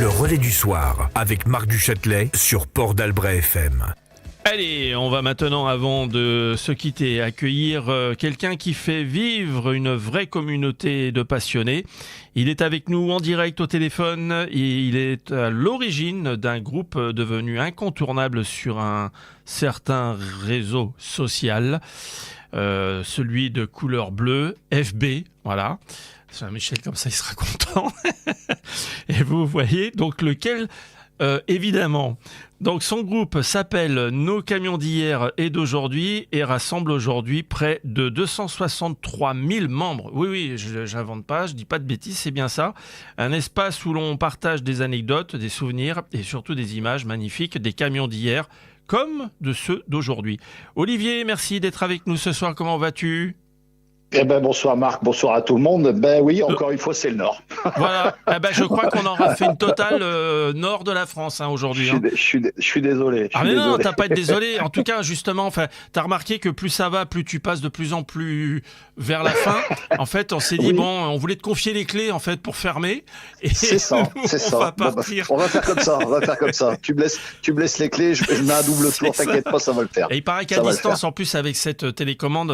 relais du soir avec Marc Duchâtelet sur Port d'Albret FM. Allez, on va maintenant, avant de se quitter, accueillir quelqu'un qui fait vivre une vraie communauté de passionnés. Il est avec nous en direct au téléphone et il est à l'origine d'un groupe devenu incontournable sur un certain réseau social, celui de couleur bleue, FB, voilà. Michel, comme ça, il sera content. Et vous voyez, donc lequel... évidemment. Donc son groupe s'appelle Nos camions d'hier et d'aujourd'hui et rassemble aujourd'hui près de 263 000 membres. Oui, j'invente pas, je dis pas de bêtises, c'est bien ça. Un espace où l'on partage des anecdotes, des souvenirs et surtout des images magnifiques des camions d'hier comme de ceux d'aujourd'hui. Olivier, merci d'être avec nous ce soir. Comment vas-tu ? Eh ben, bonsoir Marc, bonsoir à tout le monde. Ben oui, encore une fois, c'est le Nord. Voilà, je crois qu'on aura fait une totale nord de la France aujourd'hui. Je suis désolé. Non, t'as pas à être désolé. En tout cas, justement, t'as remarqué que plus ça va, plus tu passes de plus en plus vers la fin. En fait, on s'est dit, on voulait te confier les clés en fait pour fermer. Et c'est ça. On va partir. On va faire comme ça, Tu me laisses les clés, je mets un double tour, t'inquiète pas, ça va le faire. Et il paraît qu'à distance, en plus, avec cette télécommande,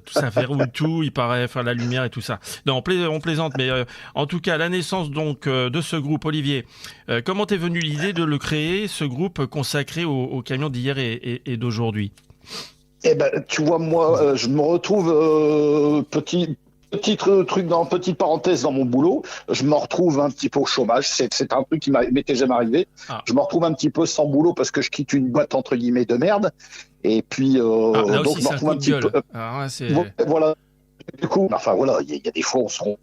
tout ça fait tout. Il paraît, enfin la lumière et tout ça. Non, on plaisante, mais en tout cas, la naissance donc de ce groupe, Olivier, comment t'es venue l'idée de le créer, ce groupe consacré aux camions d'hier et d'aujourd'hui ? Eh ben, tu vois, moi, je me retrouve petit truc dans petite parenthèse dans mon boulot. Je me retrouve un petit peu au chômage. C'est un truc qui m'était jamais arrivé. Je me retrouve un petit peu sans boulot parce que je quitte une boîte entre guillemets de merde. Et puis là donc aussi, je me retrouve un petit peu. Voilà. Du coup, enfin voilà, il y a des fois on se rend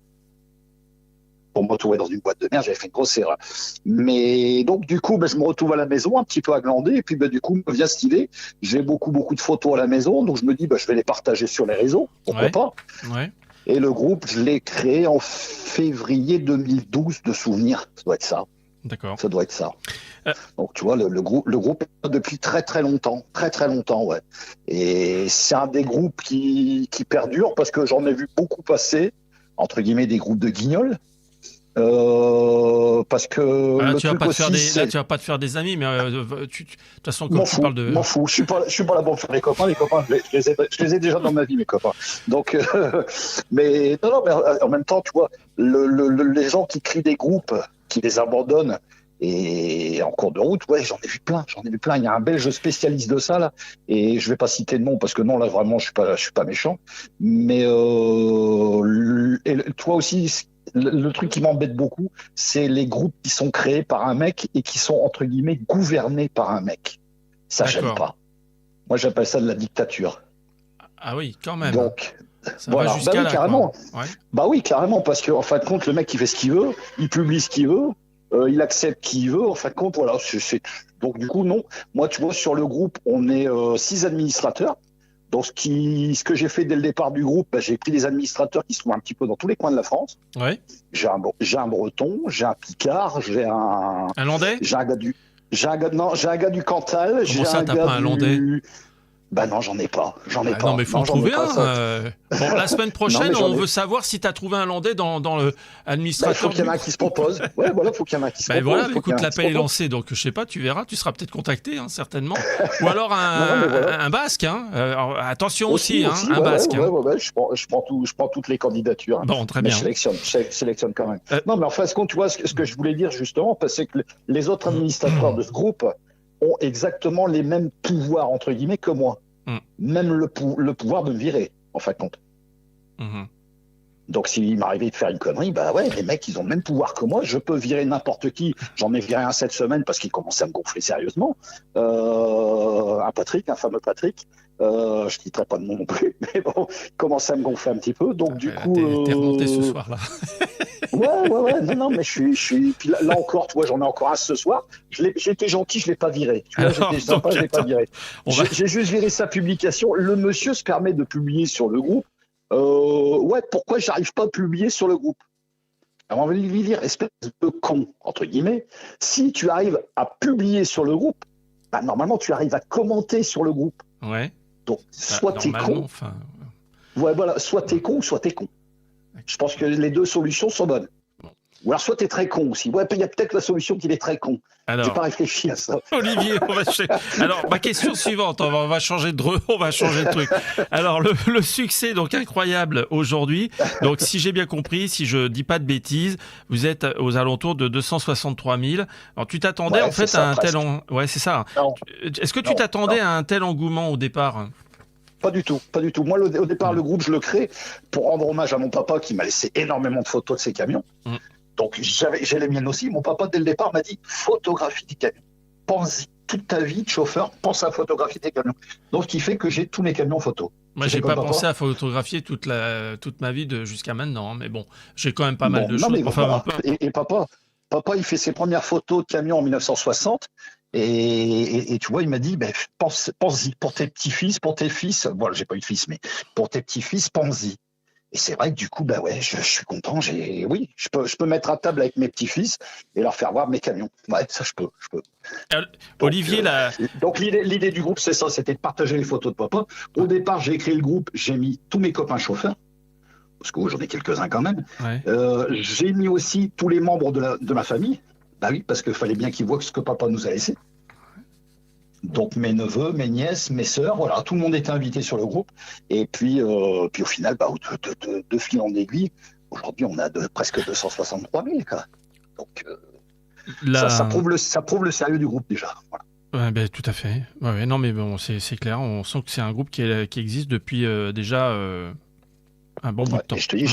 pour me retrouver dans une boîte de merde, j'avais fait une grosse erreur. Mais donc du coup, je me retrouve à la maison un petit peu aglandé, et puis du coup, me vient cette idée. J'ai beaucoup de photos à la maison, donc je me dis, je vais les partager sur les réseaux, pourquoi pas. Ouais. Et le groupe, je l'ai créé en février 2012 de souvenirs, ça doit être ça. D'accord. Ça doit être ça. Donc tu vois, le groupe est là depuis très longtemps, ouais. Et c'est un des groupes qui perdure parce que j'en ai vu beaucoup passer, entre guillemets, des groupes de guignols. Parce que là, tu vas pas te faire des amis, mais de toute façon, quand tu parles de... M'en fous, je suis pas là pour faire des copains. Les copains, je les ai déjà dans ma vie, mes copains. Donc, mais en même temps, tu vois, les gens qui crient des groupes, qui les abandonnent, et en cours de route, j'en ai vu plein. Il y a un Belge spécialiste de ça, là, et je vais pas citer de nom, parce que non, là, vraiment, je suis pas méchant. Mais, toi aussi, le truc qui m'embête beaucoup, c'est les groupes qui sont créés par un mec et qui sont, entre guillemets, gouvernés par un mec. Ça, j'aime pas. Moi, j'appelle ça de la dictature. Ah oui, quand même. Donc, ça va jusqu'à là, carrément. Ouais. Bah oui, carrément, parce qu'en fin de compte, le mec, il fait ce qu'il veut, il publie ce qu'il veut, il accepte qui il veut. En fin de compte, voilà. Donc, du coup, non. Moi, tu vois, sur le groupe, on est 6 administrateurs. Donc, ce que j'ai fait dès le départ du groupe, j'ai pris des administrateurs qui se trouvent un petit peu dans tous les coins de la France. Ouais. J'ai un Breton, j'ai un Picard, j'ai un Landais. J'ai un gars du Cantal. Comment ça, t'as pas un Landais ? Bah non, j'en ai pas. Non, mais faut en trouver un. Bon, la semaine prochaine, on veut savoir si t'as trouvé un Landais dans le administrateur. Il faut qu'il y en ait un qui se propose. Ouais, voilà, faut qu'il y en ait un qui se propose. Voilà, écoute, l'appel est lancé, donc je sais pas, tu verras, tu seras peut-être contacté, certainement. Ou alors un Basque, alors, attention aussi, un Basque. Ouais, je prends toutes les candidatures. Bon, très bien. Je sélectionne quand même. Non, mais en fin de compte, tu vois, ce que je voulais dire justement, c'est que les autres administrateurs de ce groupe ont exactement les mêmes pouvoirs, entre guillemets, que moi. Même le pouvoir de me virer, en fin de compte. Donc, s'il m'arrivait de faire une connerie, les mecs, ils ont le même pouvoir que moi. Je peux virer n'importe qui. J'en ai viré un cette semaine parce qu'il commençait à me gonfler sérieusement. Un fameux Patrick. Je ne quitterai pas de nom non plus, mais bon, il commençait à me gonfler un petit peu. Donc, du coup. T'es remonté ce soir-là. Ouais. Non, mais je suis. Puis là encore, tu vois, j'en ai encore un ce soir. J'étais gentil, je l'ai pas viré. Tu vois, j'étais sympa, je l'ai pas viré. J'ai juste viré sa publication. Le monsieur se permet de publier sur le groupe. Pourquoi j'arrive pas à publier sur le groupe? Alors on va lui dire, espèce de con, entre guillemets, si tu arrives à publier sur le groupe, normalement tu arrives à commenter sur le groupe. Ouais. Donc soit t'es con. Ouais, voilà, soit t'es con, soit t'es con. Je pense que les deux solutions sont bonnes. Ou alors soit tu es très con aussi. Ouais, il y a peut-être la solution qu'il est très con. Alors, j'ai pas réfléchi à ça. Olivier, alors ma question suivante, on va changer de truc. Alors le succès donc incroyable aujourd'hui. Donc si j'ai bien compris, si je dis pas de bêtises, vous êtes aux alentours de 263 000. Alors tu t'attendais en fait à un tel ouais, c'est ça. Non. Est-ce que tu t'attendais à un tel engouement au départ? Pas du tout, pas du tout. Moi, au départ, le groupe, je le crée pour rendre hommage à mon papa qui m'a laissé énormément de photos de ses camions. Donc, j'ai les miennes aussi. Mon papa, dès le départ, m'a dit photographie des camions. Pense-y, toute ta vie de chauffeur, pense à photographier des camions. Donc, ce qui fait que j'ai tous mes camions photos. Moi, j'ai pas pensé à photographier toute ma vie jusqu'à maintenant, hein, mais bon, j'ai quand même pas mal de choses. Enfin, et papa, il fait ses premières photos de camions en 1960. Et tu vois, il m'a dit, pense-y pour tes petits-fils, pour tes fils. Bon, j'ai pas eu de fils, mais pour tes petits-fils, pense-y. Et c'est vrai que du coup, je suis content. Oui, je peux mettre à table avec mes petits-fils et leur faire voir mes camions. Ouais, ça, je peux. Donc, Olivier, donc l'idée du groupe, c'est ça, c'était de partager les photos de papa. Au départ, j'ai créé le groupe, j'ai mis tous mes copains chauffeurs, parce que j'en ai quelques-uns quand même. Ouais. J'ai mis aussi tous les membres de ma famille. Bah oui, parce qu'il fallait bien qu'ils voient ce que papa nous a laissé. Donc mes neveux, mes nièces, mes sœurs, voilà, tout le monde était invité sur le groupe. Et puis au final, de fil en aiguille, aujourd'hui on a presque 263 000. Quoi. Donc ça prouve le sérieux du groupe déjà. Voilà. Ouais, tout à fait. Ouais, non, mais bon, c'est clair. On sent que c'est un groupe qui existe depuis déjà un bon bout de temps. Et je te dis,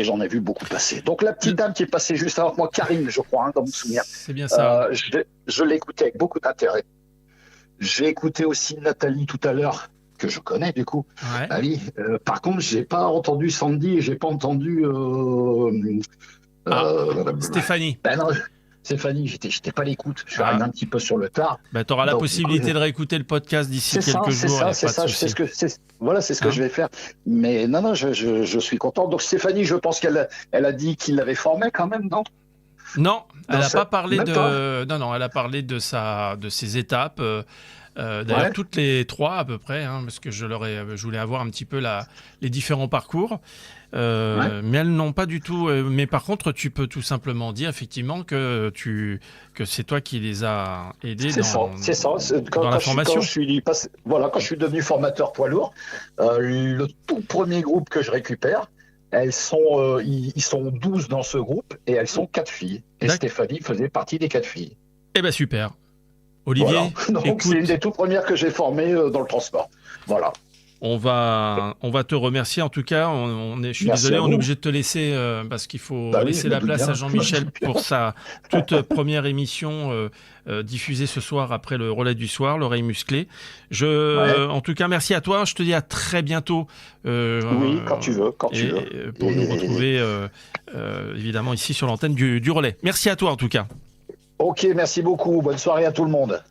j'en ai vu beaucoup passer. Donc la petite dame qui est passée juste avant moi, Karine, je crois, dans mon souvenir. C'est bien ça. Je l'écoutais avec beaucoup d'intérêt. J'ai écouté aussi Nathalie tout à l'heure, que je connais du coup. Ouais. Ah oui, par contre, j'ai pas entendu Sandy et j'ai pas entendu Stéphanie. Non, Stéphanie, j'étais pas à l'écoute. Je suis arrivé un petit peu sur le tard. Tu auras la possibilité de réécouter le podcast d'ici quelques jours. C'est ça. C'est ce que je vais faire. Mais non, je suis content. Donc Stéphanie, je pense qu'elle a dit qu'il l'avait formé quand même, non? Non, elle n'a pas parlé de. Non, elle a parlé de ses étapes. D'ailleurs, toutes les 3 à peu près, hein, parce que je voulais avoir un petit peu les différents parcours. Mais elles n'ont pas du tout. Mais par contre, tu peux tout simplement dire effectivement que c'est toi qui les as aidés dans la formation. Quand je suis devenu formateur poids lourd, le tout premier groupe que je récupère. Ils sont 12 dans ce groupe et elles sont 4 filles. Et Stéphanie faisait partie des 4 filles. Eh bien, super. Olivier, voilà. Donc, c'est une des toutes premières que j'ai formées dans le transport. Voilà. On va te remercier en tout cas. Je suis désolé, on est obligé de te laisser parce qu'il faut laisser la place à Jean-Michel pour sa toute première émission diffusée ce soir après le relais du soir, l'oreille musclée. En tout cas, merci à toi. Je te dis à très bientôt. Oui, quand tu veux. Pour nous retrouver évidemment ici sur l'antenne du relais. Merci à toi en tout cas. Ok, merci beaucoup. Bonne soirée à tout le monde.